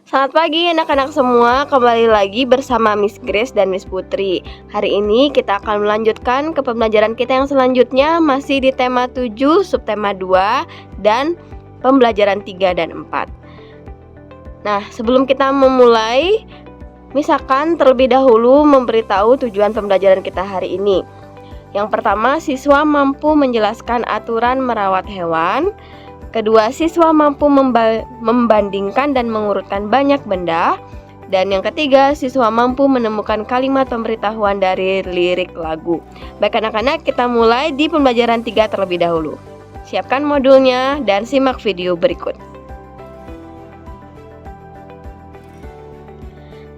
Selamat pagi anak-anak semua, kembali lagi bersama Miss Grace dan Miss Putri. Hari ini kita akan melanjutkan ke pembelajaran kita yang selanjutnya, masih di tema 7, subtema 2, dan pembelajaran 3 dan 4. Nah, sebelum kita memulai, misalkan terlebih dahulu memberitahu tujuan pembelajaran kita hari ini. Yang pertama, siswa mampu menjelaskan aturan merawat hewan. Kedua, siswa mampu membandingkan dan mengurutkan banyak benda. Dan yang ketiga, siswa mampu menemukan kalimat pemberitahuan dari lirik lagu. Baik anak-anak, kita mulai di pembelajaran 3 terlebih dahulu. Siapkan modulnya dan simak video berikut.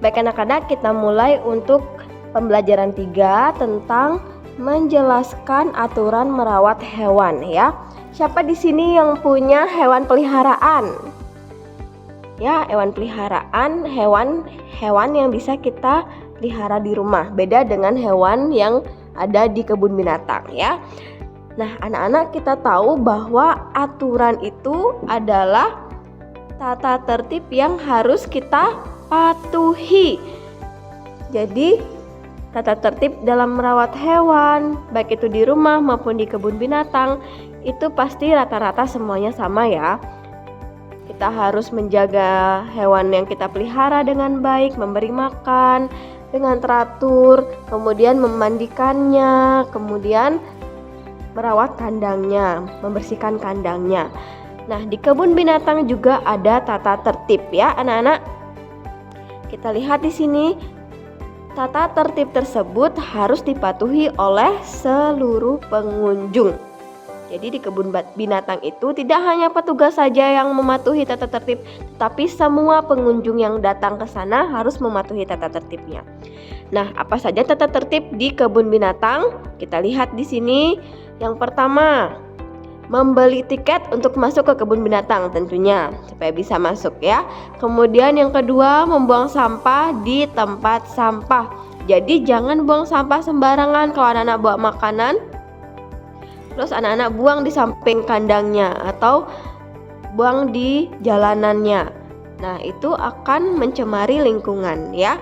Baik anak-anak, kita mulai untuk pembelajaran 3 tentang menjelaskan aturan merawat hewan ya. Siapa di sini yang punya hewan peliharaan? Ya, hewan peliharaan, hewan yang bisa kita pelihara di rumah. Beda dengan hewan yang ada di kebun binatang ya. Nah, anak-anak kita tahu bahwa aturan itu adalah tata tertib yang harus kita patuhi. Jadi, tata tertib dalam merawat hewan, baik itu di rumah maupun di kebun binatang, itu pasti rata-rata semuanya sama ya. Kita harus menjaga hewan yang kita pelihara dengan baik, memberi makan dengan teratur, kemudian memandikannya, kemudian merawat kandangnya, membersihkan kandangnya. Nah, di kebun binatang juga ada tata tertib ya, anak-anak. Kita lihat di sini, tata tertib tersebut harus dipatuhi oleh seluruh pengunjung. Jadi di kebun binatang itu tidak hanya petugas saja yang mematuhi tata tertib, tetapi semua pengunjung yang datang ke sana harus mematuhi tata tertibnya. Nah, apa saja tata tertib di kebun binatang? Kita lihat di sini. Yang pertama, membeli tiket untuk masuk ke kebun binatang tentunya supaya bisa masuk ya. Kemudian yang kedua, membuang sampah di tempat sampah. Jadi jangan buang sampah sembarangan. Kalau anak-anak bawa makanan, terus anak-anak buang di samping kandangnya atau buang di jalanannya. Nah, itu akan mencemari lingkungan ya.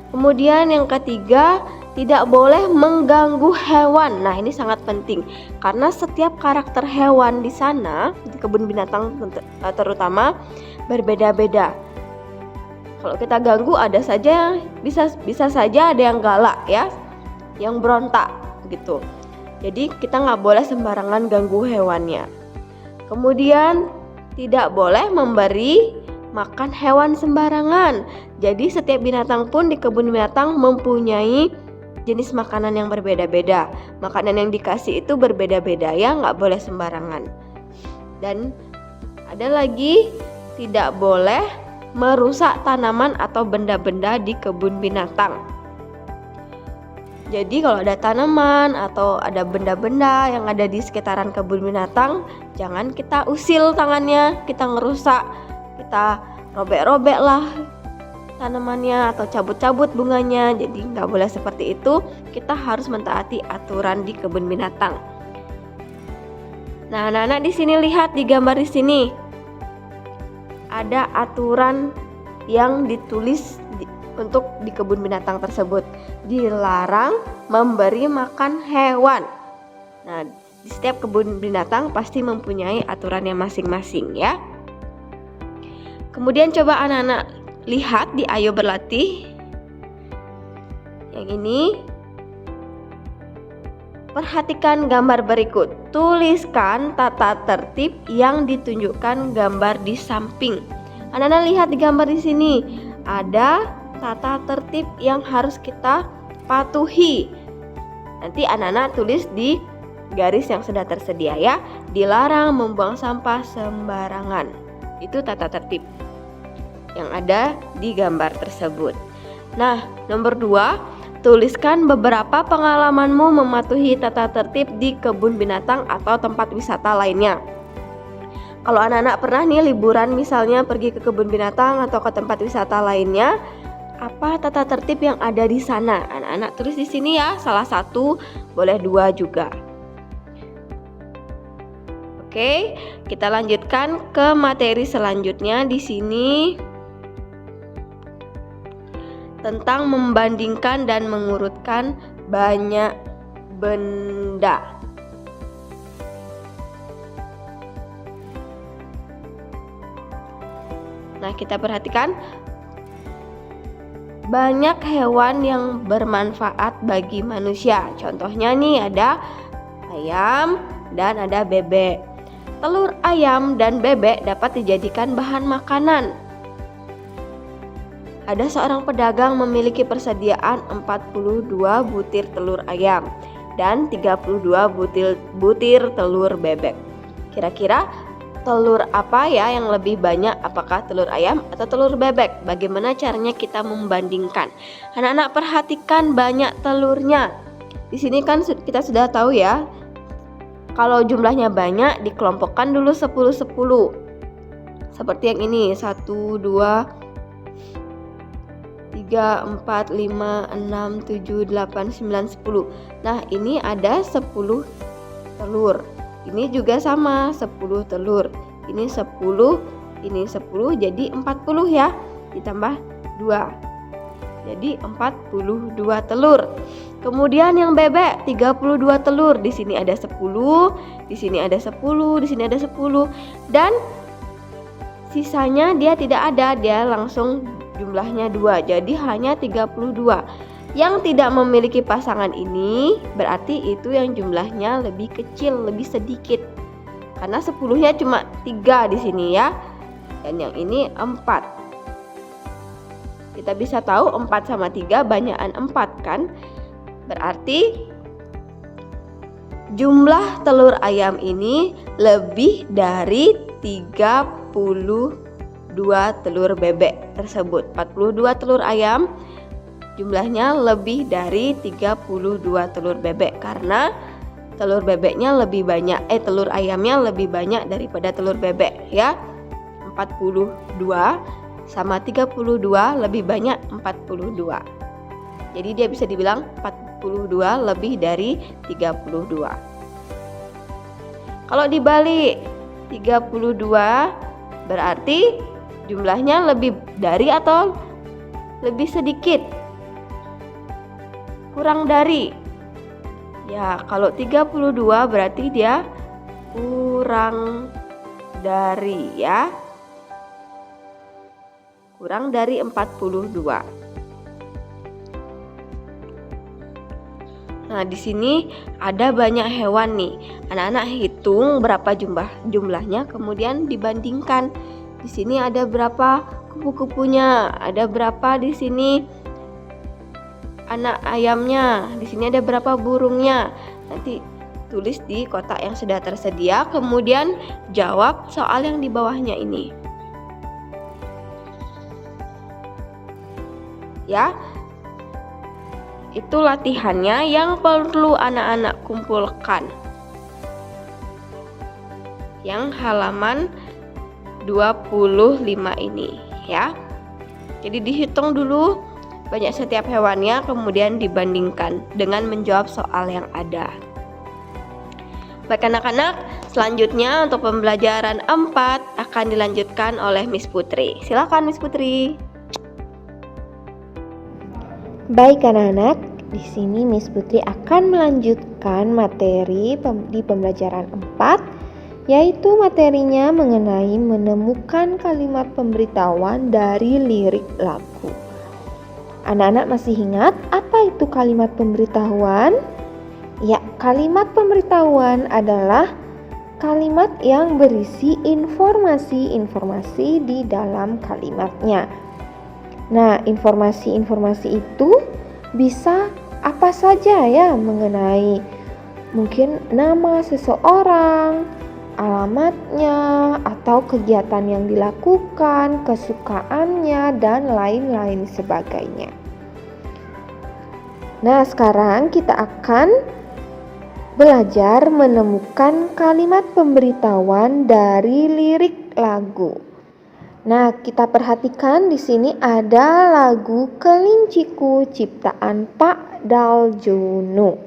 Kemudian yang ketiga, tidak boleh mengganggu hewan. Nah, ini sangat penting karena setiap karakter hewan di sana, di kebun binatang terutama, berbeda-beda. Kalau kita ganggu, ada saja bisa saja ada yang galak ya, yang berontak gitu. Jadi kita nggak boleh sembarangan ganggu hewannya. Kemudian tidak boleh memberi makan hewan sembarangan. Jadi setiap binatang pun di kebun binatang mempunyai jenis makanan yang berbeda-beda. Makanan yang dikasih itu berbeda-beda ya, nggak boleh sembarangan. Dan ada lagi, tidak boleh merusak tanaman atau benda-benda di kebun binatang. Jadi kalau ada tanaman atau ada benda-benda yang ada di sekitaran kebun binatang, jangan kita usil tangannya, kita ngerusak, kita robek-robek lah tanamannya atau cabut-cabut bunganya. Jadi nggak boleh seperti itu. Kita harus mentaati aturan di kebun binatang. Nah, anak-anak di sini lihat di gambar di sini ada aturan yang ditulis untuk di kebun binatang tersebut. Dilarang memberi makan hewan. Nah, di setiap kebun binatang pasti mempunyai aturannya masing-masing ya. Kemudian coba anak-anak lihat di Ayo Berlatih. Yang ini, perhatikan gambar berikut. Tuliskan tata tertib yang ditunjukkan gambar di samping. Anak-anak lihat di gambar di sini ada tata tertib yang harus kita patuhi. Nanti anak-anak tulis di garis yang sudah tersedia ya. Dilarang membuang sampah sembarangan. Itu tata tertib yang ada di gambar tersebut. Nah, nomor 2, tuliskan beberapa pengalamanmu mematuhi tata tertib di kebun binatang atau tempat wisata lainnya. Kalau anak-anak pernah nih liburan misalnya pergi ke kebun binatang atau ke tempat wisata lainnya, apa tata tertib yang ada di sana? Anak-anak tulis di sini ya, salah satu, boleh 2 juga. Oke, kita lanjutkan ke materi selanjutnya di sini. tentang membandingkan dan mengurutkan banyak benda. Nah, kita perhatikan banyak hewan yang bermanfaat bagi manusia. Contohnya nih ada ayam dan ada bebek. Telur ayam dan bebek dapat dijadikan bahan makanan. Ada seorang pedagang memiliki persediaan 42 butir telur ayam dan 32 butir telur bebek. Kira-kira telur apa ya yang lebih banyak? Apakah telur ayam atau telur bebek? Bagaimana caranya kita membandingkan? Anak-anak perhatikan banyak telurnya. Di sini kan kita sudah tahu ya, kalau jumlahnya banyak dikelompokkan dulu 10-10. Seperti yang ini, 1, 2, 3, 4, 5, 6, 7, 8, 9, 10. Nah, ini ada 10 telur. Ini juga sama, 10 telur. Ini 10, ini 10, jadi 40 ya. Ditambah 2. Jadi 42 telur. Kemudian yang bebek 32 telur. Di sini ada 10, di sini ada 10, di sini ada 10. Dan sisanya dia tidak ada, dia langsung jumlahnya 2. Jadi hanya 32. Yang tidak memiliki pasangan ini berarti itu yang jumlahnya lebih kecil, lebih sedikit. Karena 10-nya cuma 3 di sini ya. Dan yang ini 4. Kita bisa tahu 4 sama 3 banyakan 4 kan? Berarti jumlah telur ayam ini lebih dari 32 telur bebek tersebut. 42 telur ayam jumlahnya lebih dari 32 telur bebek karena telur bebeknya lebih banyak, telur ayamnya lebih banyak daripada telur bebek ya. 42 sama 32 lebih banyak 42. Jadi dia bisa dibilang 42 lebih dari 32. Kalau dibalik 32 berarti jumlahnya lebih dari atau lebih sedikit? Kurang dari. Ya, kalau 32 berarti dia kurang dari ya. Kurang dari 42. Nah, di sini ada banyak hewan nih. Anak-anak hitung berapa jumlahnya, kemudian dibandingkan. Di sini ada berapa kupu-kupunya, ada berapa di sini anak ayamnya, di sini ada berapa burungnya. Nanti tulis di kotak yang sudah tersedia, kemudian jawab soal yang di bawahnya ini. Ya. Itu latihannya yang perlu anak-anak kumpulkan. Yang halaman 25 ini ya. Jadi dihitung dulu banyak setiap hewannya, kemudian dibandingkan dengan menjawab soal yang ada. Baik anak-anak, selanjutnya untuk pembelajaran 4 akan dilanjutkan oleh Miss Putri. Silakan Miss Putri. Baik anak-anak, di sini Miss Putri akan melanjutkan materi di pembelajaran 4, yaitu materinya mengenai menemukan kalimat pemberitahuan dari lirik lagu. Anak-anak masih ingat apa itu kalimat pemberitahuan? Ya, kalimat pemberitahuan adalah kalimat yang berisi informasi-informasi di dalam kalimatnya. Nah, informasi-informasi itu bisa apa saja ya, mengenai mungkin nama seseorang, alamatnya, atau kegiatan yang dilakukan, kesukaannya, dan lain-lain sebagainya. Nah, sekarang kita akan belajar menemukan kalimat pemberitahuan dari lirik lagu. Nah, kita perhatikan di sini ada lagu Kelinciku ciptaan Pak Daljono.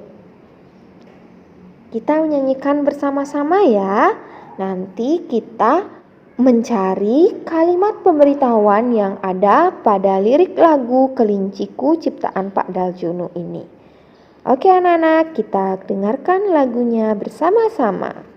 Kita menyanyikan bersama-sama ya. Nanti kita mencari kalimat pemberitahuan yang ada pada lirik lagu Kelinciku ciptaan Pak Daljono ini. Oke anak-anak, kita dengarkan lagunya bersama-sama.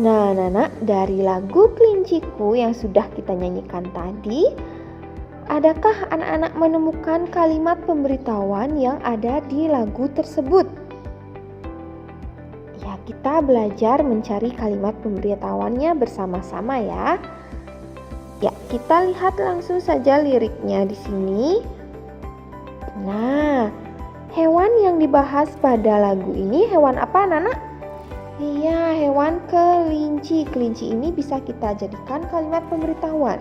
Nah, anak-anak, dari lagu Kelinciku yang sudah kita nyanyikan tadi, adakah anak-anak menemukan kalimat pemberitahuan yang ada di lagu tersebut? Ya, kita belajar mencari kalimat pemberitahuannya bersama-sama ya. Ya, kita lihat langsung saja liriknya di sini. Nah, hewan yang dibahas pada lagu ini hewan apa, anak-anak? Iya, hewan kelinci. Kelinci ini bisa kita jadikan kalimat pemberitahuan.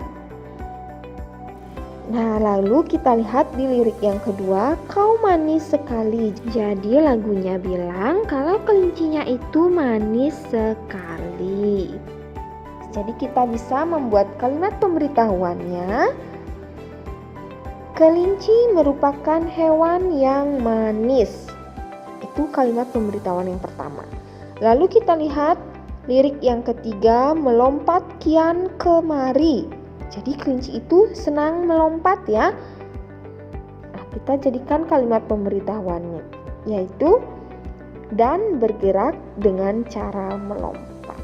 Nah, lalu kita lihat di lirik yang kedua, kau manis sekali. Jadi lagunya bilang kalau kelincinya itu manis sekali. Jadi kita bisa membuat kalimat pemberitahuannya. Kelinci merupakan hewan yang manis. Itu kalimat pemberitahuan yang pertama. Lalu kita lihat lirik yang ketiga, melompat kian kemari. Jadi kelinci itu senang melompat ya. Nah, kita jadikan kalimat pemberitahuannya, yaitu dan bergerak dengan cara melompat.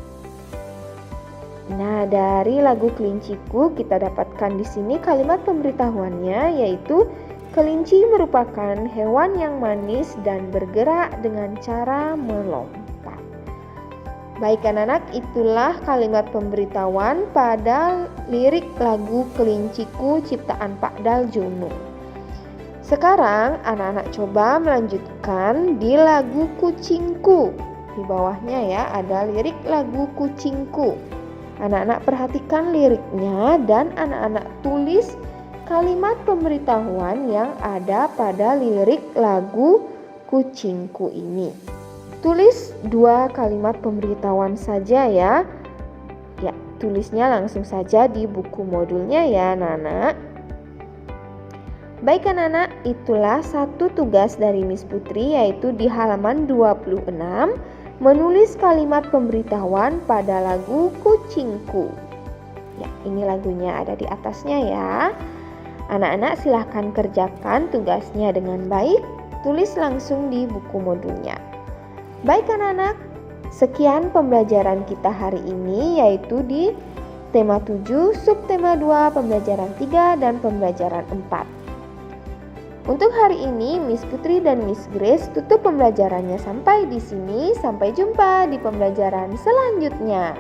Nah, dari lagu Kelinciku kita dapatkan di sini kalimat pemberitahuannya, yaitu kelinci merupakan hewan yang manis dan bergerak dengan cara melompat. Baik anak-anak, itulah kalimat pemberitahuan pada lirik lagu Kelinciku ciptaan Pak Daljono. Sekarang anak-anak coba melanjutkan di lagu Kucingku. Di bawahnya ya ada lirik lagu Kucingku. Anak-anak perhatikan liriknya dan anak-anak tulis kalimat pemberitahuan yang ada pada lirik lagu Kucingku ini. Tulis 2 kalimat pemberitahuan saja ya. Ya, tulisnya langsung saja di buku modulnya ya anak-anak. Baik anak-anak, itulah satu tugas dari Miss Putri, yaitu di halaman 26 menulis kalimat pemberitahuan pada lagu Kucingku. Ya, ini lagunya ada di atasnya ya. Anak-anak silahkan kerjakan tugasnya dengan baik. Tulis langsung di buku modulnya. Baik anak-anak, sekian pembelajaran kita hari ini, yaitu di tema 7, subtema 2, pembelajaran 3, dan pembelajaran 4. Untuk hari ini, Miss Putri dan Miss Grace tutup pembelajarannya sampai di sini. Sampai jumpa di pembelajaran selanjutnya.